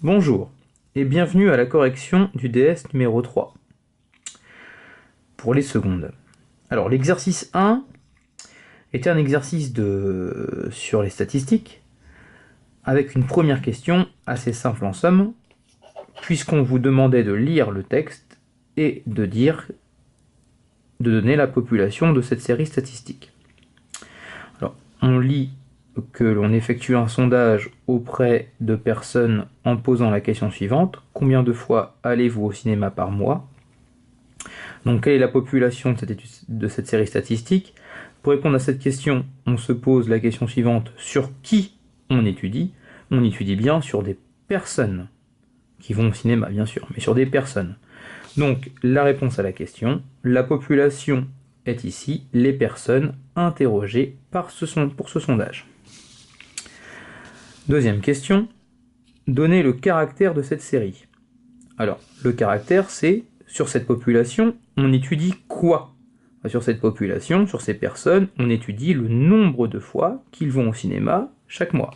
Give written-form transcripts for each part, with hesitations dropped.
Bonjour et bienvenue à la correction du DS numéro 3 pour les secondes. Alors l'exercice 1 était un exercice sur les statistiques avec une première question assez simple en somme, puisqu'on vous demandait de lire le texte et de donner la population de cette série statistique. Alors on lit que l'on effectue un sondage auprès de personnes en posant la question suivante: combien de fois allez-vous au cinéma par mois? Donc quelle est la population de cette série statistique? Pour répondre à cette question, on se pose la question suivante: sur qui on étudie? On étudie bien sur des personnes qui vont au cinéma, bien sûr, mais sur des personnes. Donc la réponse à la question, la population est ici les personnes interrogées pour ce sondage. Deuxième question, donnez le caractère de cette série. Alors, le caractère, c'est, sur cette population, on étudie quoi? Sur cette population, sur ces personnes, on étudie le nombre de fois qu'ils vont au cinéma chaque mois.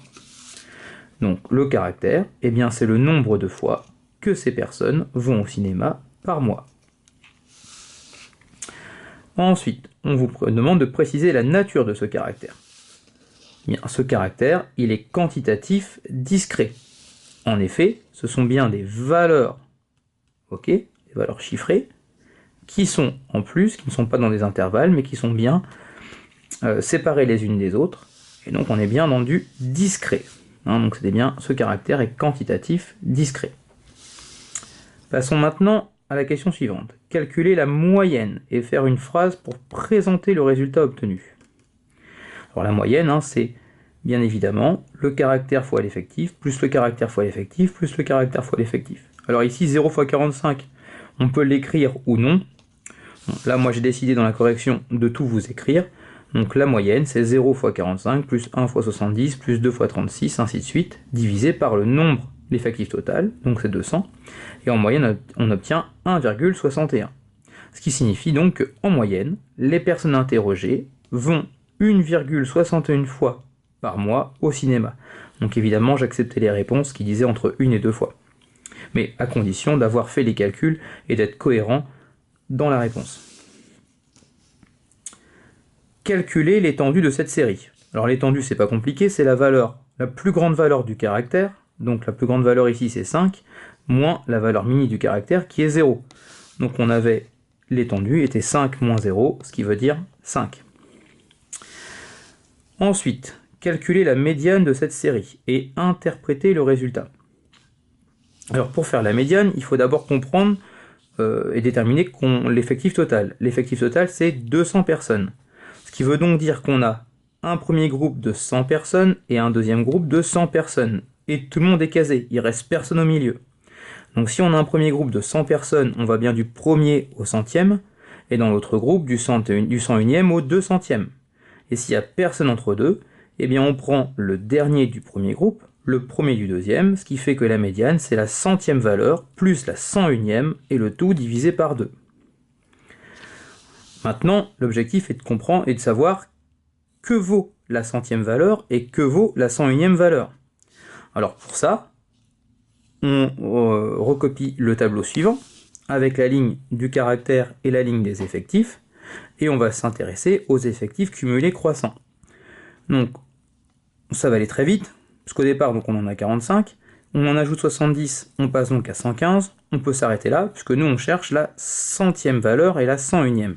Donc, le caractère, eh bien, c'est le nombre de fois que ces personnes vont au cinéma par mois. Ensuite, on vous demande de préciser la nature de ce caractère. Bien, ce caractère, il est quantitatif discret. En effet, ce sont bien des valeurs, des valeurs chiffrées, qui sont en plus, qui ne sont pas dans des intervalles, mais qui sont bien séparées les unes des autres. Et donc on est bien dans du discret. Donc c'est bien, ce caractère est quantitatif discret. Passons maintenant à la question suivante. Calculer la moyenne et faire une phrase pour présenter le résultat obtenu. Alors la moyenne, c'est bien évidemment le caractère fois l'effectif, plus le caractère fois l'effectif, plus le caractère fois l'effectif. Alors ici, 0 fois 45, on peut l'écrire ou non. Là, moi j'ai décidé dans la correction de tout vous écrire. Donc la moyenne, c'est 0 fois 45, plus 1 fois 70, plus 2 fois 36, ainsi de suite, divisé par le nombre, l'effectif total, donc c'est 200. Et en moyenne, on obtient 1,61. Ce qui signifie donc qu'en moyenne, les personnes interrogées vont 1,61 fois par mois au cinéma. Donc évidemment, j'acceptais les réponses qui disaient entre 1 et 2 fois. Mais à condition d'avoir fait les calculs et d'être cohérent dans la réponse. Calculer l'étendue de cette série. Alors l'étendue, c'est pas compliqué, c'est la plus grande valeur du caractère, donc la plus grande valeur ici c'est 5, moins la valeur mini du caractère qui est 0. Donc on avait l'étendue était 5 moins 0, ce qui veut dire 5. Ensuite, calculer la médiane de cette série et interpréter le résultat. Alors pour faire la médiane, il faut d'abord comprendre et déterminer l'effectif total. L'effectif total, c'est 200 personnes. Ce qui veut donc dire qu'on a un premier groupe de 100 personnes et un deuxième groupe de 100 personnes. Et tout le monde est casé, il reste personne au milieu. Donc si on a un premier groupe de 100 personnes, on va bien du premier au centième, et dans l'autre groupe du 101e au 200e. Et s'il n'y a personne entre deux, eh bien on prend le dernier du premier groupe, le premier du deuxième, ce qui fait que la médiane, c'est la centième valeur, plus la 101e, et le tout divisé par 2. Maintenant, l'objectif est de comprendre et de savoir que vaut la centième valeur et que vaut la 101e valeur. Alors pour ça, on recopie le tableau suivant, avec la ligne du caractère et la ligne des effectifs, et on va s'intéresser aux effectifs cumulés croissants. Donc, ça va aller très vite, parce qu'au départ, donc, on en a 45, on en ajoute 70, on passe donc à 115, on peut s'arrêter là, puisque nous on cherche la centième valeur et la 101e.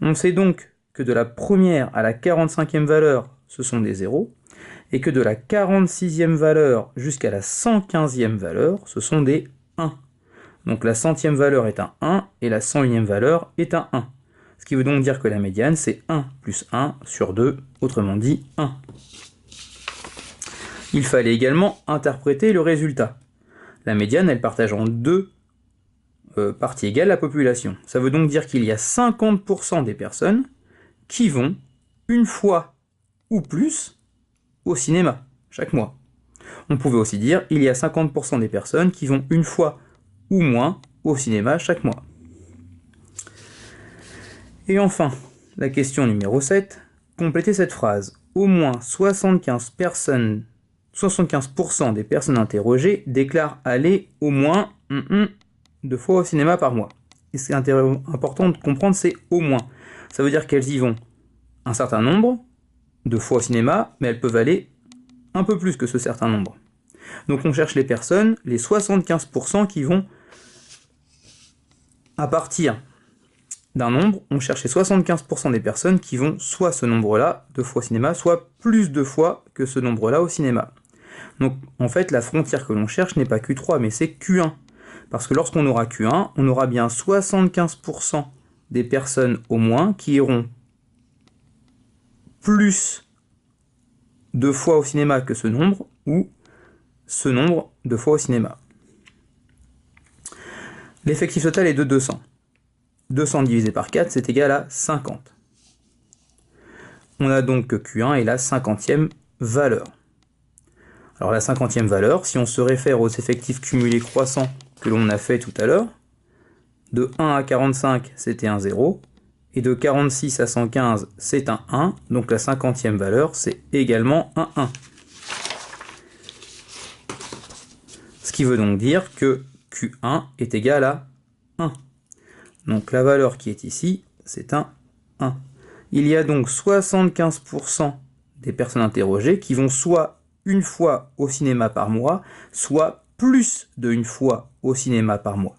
On sait donc que de la première à la 45e valeur, ce sont des zéros, et que de la 46e valeur jusqu'à la 115e valeur, ce sont des 1. Donc la centième valeur est un 1, et la 101e valeur est un 1. Ce qui veut donc dire que la médiane, c'est 1 plus 1 sur 2, autrement dit 1. Il fallait également interpréter le résultat. La médiane, elle partage en deux parties égales la population. Ça veut donc dire qu'il y a 50% des personnes qui vont une fois ou plus au cinéma chaque mois. On pouvait aussi dire il y a 50% des personnes qui vont une fois ou moins au cinéma chaque mois. Et enfin, la question numéro 7, complétez cette phrase. Au moins 75 75% des personnes interrogées déclarent aller au moins 2 fois au cinéma par mois. Et ce qui est important de comprendre, c'est au moins. Ça veut dire qu'elles y vont un certain nombre de fois au cinéma, mais elles peuvent aller un peu plus que ce certain nombre. Donc on cherche les personnes, les 75% qui vont, à partir d'un nombre, on cherche les 75% des personnes qui vont soit ce nombre-là, 2 fois au cinéma, soit plus de fois que ce nombre-là au cinéma. Donc en fait, la frontière que l'on cherche n'est pas Q3, mais c'est Q1. Parce que lorsqu'on aura Q1, on aura bien 75% des personnes au moins qui iront plus de fois au cinéma que ce nombre, ou ce nombre de fois au cinéma. L'effectif total est de 200. 200 divisé par 4, c'est égal à 50. On a donc que Q1 est la 50e valeur. Alors la 50e valeur, si on se réfère aux effectifs cumulés croissants que l'on a fait tout à l'heure, de 1 à 45, c'était un 0, et de 46 à 115, c'est un 1, donc la 50e valeur, c'est également un 1. Ce qui veut donc dire que Q1 est égal à 1. Donc la valeur qui est ici, c'est un 1. Il y a donc 75% des personnes interrogées qui vont soit une fois au cinéma par mois, soit plus d'une fois au cinéma par mois.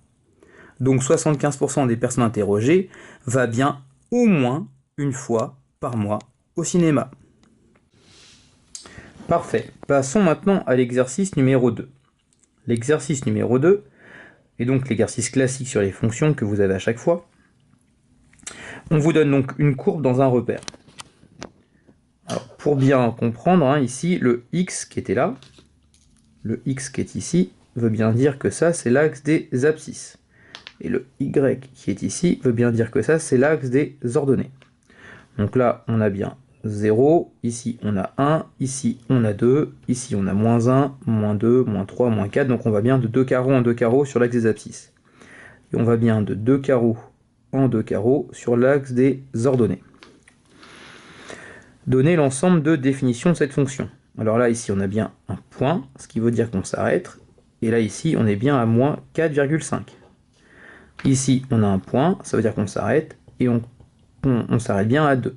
Donc 75% des personnes interrogées va bien au moins une fois par mois au cinéma. Parfait. Passons maintenant à l'exercice numéro 2. L'exercice numéro 2 est donc l'exercice classique sur les fonctions que vous avez à chaque fois. On vous donne donc une courbe dans un repère. Alors, pour bien comprendre, ici, le x qui était là, le x qui est ici, veut bien dire que ça, c'est l'axe des abscisses. Et le y qui est ici veut bien dire que ça, c'est l'axe des ordonnées. Donc là, on a bien 0, ici on a 1, ici on a 2, ici on a moins 1, moins 2, moins 3, moins 4, donc on va bien de 2 carreaux en 2 carreaux sur l'axe des abscisses. Et on va bien de 2 carreaux en 2 carreaux sur l'axe des ordonnées. Donner l'ensemble de définitions de cette fonction. Alors là, ici on a bien un point, ce qui veut dire qu'on s'arrête, et là ici on est bien à moins 4,5. Ici on a un point, ça veut dire qu'on s'arrête, et on s'arrête bien à 2.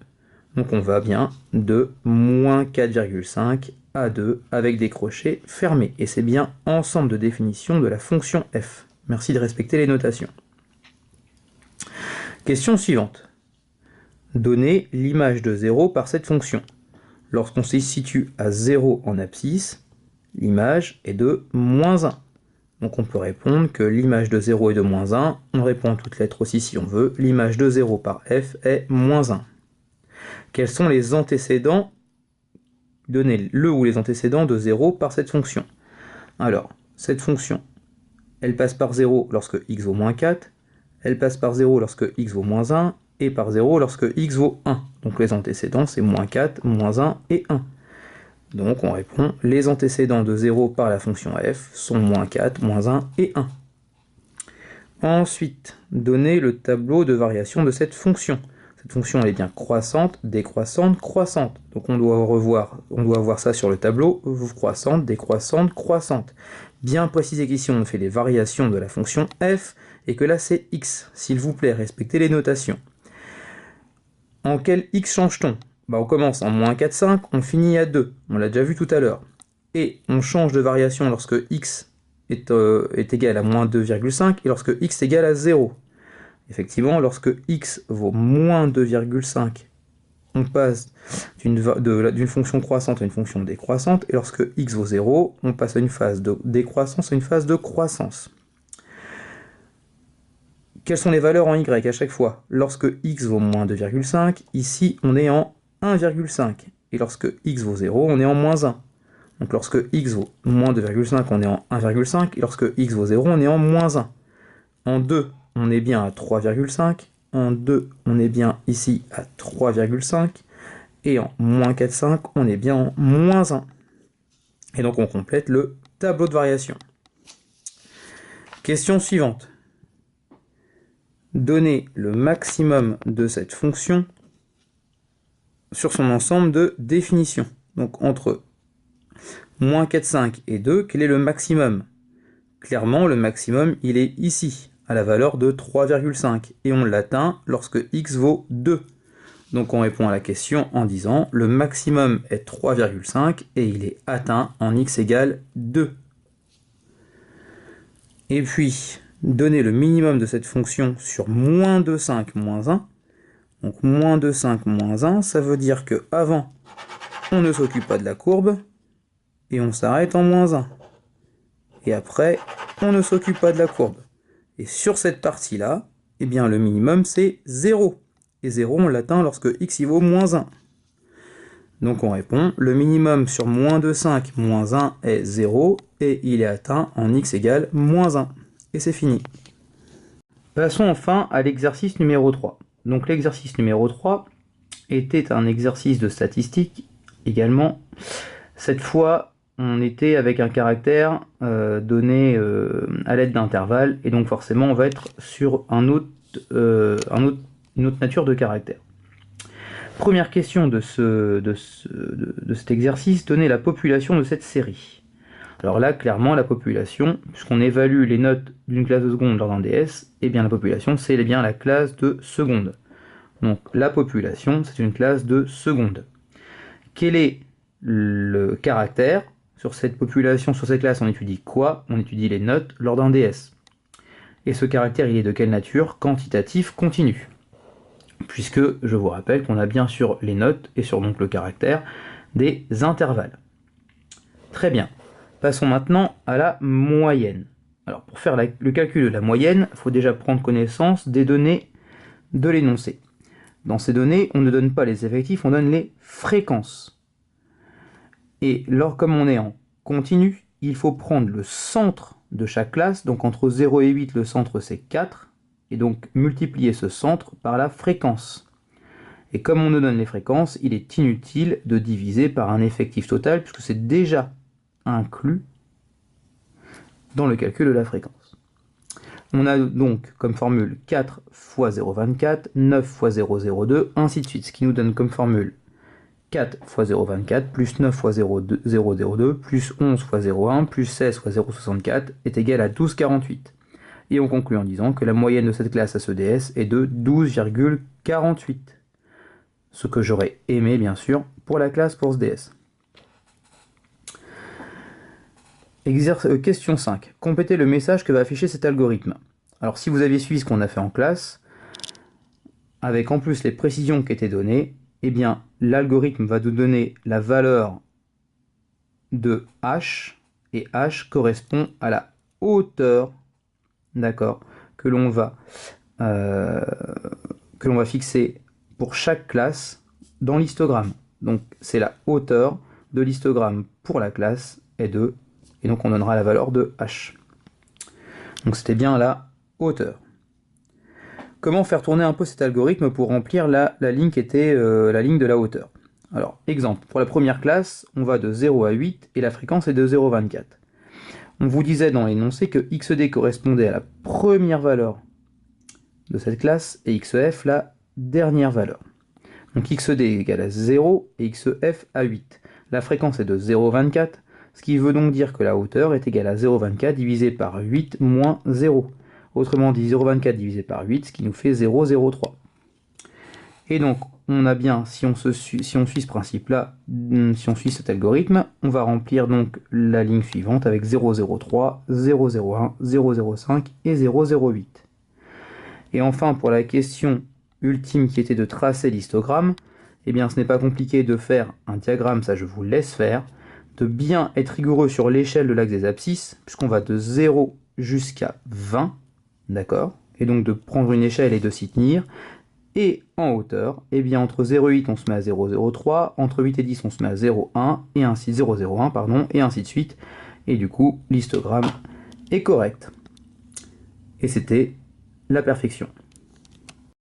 Donc on va bien de moins 4,5 à 2 avec des crochets fermés. Et c'est bien ensemble de définition de la fonction f. Merci de respecter les notations. Question suivante. Donnez l'image de 0 par cette fonction. Lorsqu'on se situe à 0 en abscisse, l'image est de moins 1. Donc on peut répondre que l'image de 0 est de moins 1. On répond en toutes lettres aussi si on veut. L'image de 0 par f est moins 1. Quels sont les antécédents? Donnez le ou les antécédents de 0 par cette fonction. Alors, cette fonction, elle passe par 0 lorsque x vaut moins 4, elle passe par 0 lorsque x vaut moins 1, et par 0 lorsque x vaut 1. Donc les antécédents, c'est moins 4, moins 1 et 1. Donc on répond, les antécédents de 0 par la fonction f sont moins 4, moins 1 et 1. Ensuite, donnez le tableau de variation de cette fonction. Cette fonction elle est bien croissante, décroissante, croissante. Donc on doit voir ça sur le tableau, croissante, décroissante, croissante. Bien préciser qu'ici on fait les variations de la fonction f et que là c'est x. S'il vous plaît, respectez les notations. En quel x change-t-on? On commence en moins 4,5, on finit à 2. On l'a déjà vu tout à l'heure. Et on change de variation lorsque x est égal à moins 2,5 et lorsque x est égal à 0. Effectivement, lorsque x vaut moins 2,5, on passe d'une fonction croissante à une fonction décroissante, et lorsque x vaut 0, on passe à une phase de décroissance à une phase de croissance. Quelles sont les valeurs en y à chaque fois? Lorsque x vaut moins 2,5, ici on est en 1,5, et lorsque x vaut 0, on est en moins 1. Donc lorsque x vaut moins 2,5, on est en 1,5, et lorsque x vaut 0, on est en moins 1. En 2, on est bien à 3,5. En 2, on est bien ici à 3,5. Et en moins 4,5, on est bien en moins 1. Et donc on complète le tableau de variation. Question suivante. Donnez le maximum de cette fonction sur son ensemble de définitions. Donc entre Moins 4, 5 et 2, quel est le maximum? Clairement, le maximum, il est ici, à la valeur de 3,5. Et on l'atteint lorsque x vaut 2. Donc on répond à la question en disant le maximum est 3,5 et il est atteint en x égale 2. Et puis, donner le minimum de cette fonction sur moins 2,5 moins 1. Donc moins 2,5 moins 1, ça veut dire que avant, on ne s'occupe pas de la courbe et on s'arrête en moins 1. Et après, on ne s'occupe pas de la courbe. Et sur cette partie-là, eh bien le minimum c'est 0. Et 0, on l'atteint lorsque x y vaut moins 1. Donc on répond, le minimum sur moins 2,5 moins 1 est 0, et il est atteint en x égale moins 1. Et c'est fini. Passons enfin à l'exercice numéro 3. Donc l'exercice numéro 3 était un exercice de statistique également. Cette fois, on était avec un caractère donné à l'aide d'intervalles, et donc forcément on va être sur une autre nature de caractère. Première question de cet exercice, donner la population de cette série. Alors là, clairement, la population, puisqu'on évalue les notes d'une classe de seconde lors d'un DS, et bien la population, c'est bien la classe de seconde. Donc la population, c'est une classe de seconde. Quel est le caractère? Sur cette population, sur cette classe, on étudie quoi? On étudie les notes lors d'un DS. Et ce caractère, il est de quelle nature? Quantitatif continu. Puisque, je vous rappelle qu'on a bien sûr les notes, et sur donc le caractère, des intervalles. Très bien. Passons maintenant à la moyenne. Alors, pour faire le calcul de la moyenne, il faut déjà prendre connaissance des données de l'énoncé. Dans ces données, on ne donne pas les effectifs, on donne les fréquences. Et comme on est en continu, il faut prendre le centre de chaque classe, donc entre 0 et 8, le centre c'est 4, et donc multiplier ce centre par la fréquence. Et comme on nous donne les fréquences, il est inutile de diviser par un effectif total, puisque c'est déjà inclus dans le calcul de la fréquence. On a donc comme formule 4 fois 0,24, 9 fois 0,02, ainsi de suite, ce qui nous donne comme formule 4 fois 0,24 plus 9 fois 0,02 plus 11 fois 0,1 plus 16 fois 0,64 est égal à 12,48. Et on conclut en disant que la moyenne de cette classe à ce DS est de 12,48. Ce que j'aurais aimé, bien sûr, pour la classe pour ce DS. Question 5. Complétez le message que va afficher cet algorithme. Alors si vous aviez suivi ce qu'on a fait en classe, avec en plus les précisions qui étaient données, eh bien l'algorithme va nous donner la valeur de h, et h correspond à la hauteur, d'accord, que l'on va fixer pour chaque classe dans l'histogramme. Donc c'est la hauteur de l'histogramme pour la classe est 2, et donc on donnera la valeur de h. Donc c'était bien la hauteur. Comment faire tourner un peu cet algorithme pour remplir la ligne qui était la ligne de la hauteur? Alors, exemple, pour la première classe, on va de 0 à 8 et la fréquence est de 0,24. On vous disait dans l'énoncé que XD correspondait à la première valeur de cette classe et XF la dernière valeur. Donc XD est égal à 0 et XF à 8. La fréquence est de 0,24, ce qui veut donc dire que la hauteur est égale à 0,24 divisé par 8 moins 0. Autrement dit 0,24 divisé par 8, ce qui nous fait 0,03. Et donc, on a bien, si on suit ce principe-là, si on suit cet algorithme, on va remplir donc la ligne suivante avec 0,03, 0,01, 0,05 et 0,08. Et enfin, pour la question ultime qui était de tracer l'histogramme, eh bien, ce n'est pas compliqué de faire un diagramme, ça je vous laisse faire, de bien être rigoureux sur l'échelle de l'axe des abscisses, puisqu'on va de 0 jusqu'à 20, d'accord? Et donc de prendre une échelle et de s'y tenir. Et en hauteur, eh bien entre 0,8 on se met à 0,03, entre 8 et 10 on se met à 0,1, et ainsi 0,01, pardon, et ainsi de suite. Et du coup, l'histogramme est correct. Et c'était la perfection.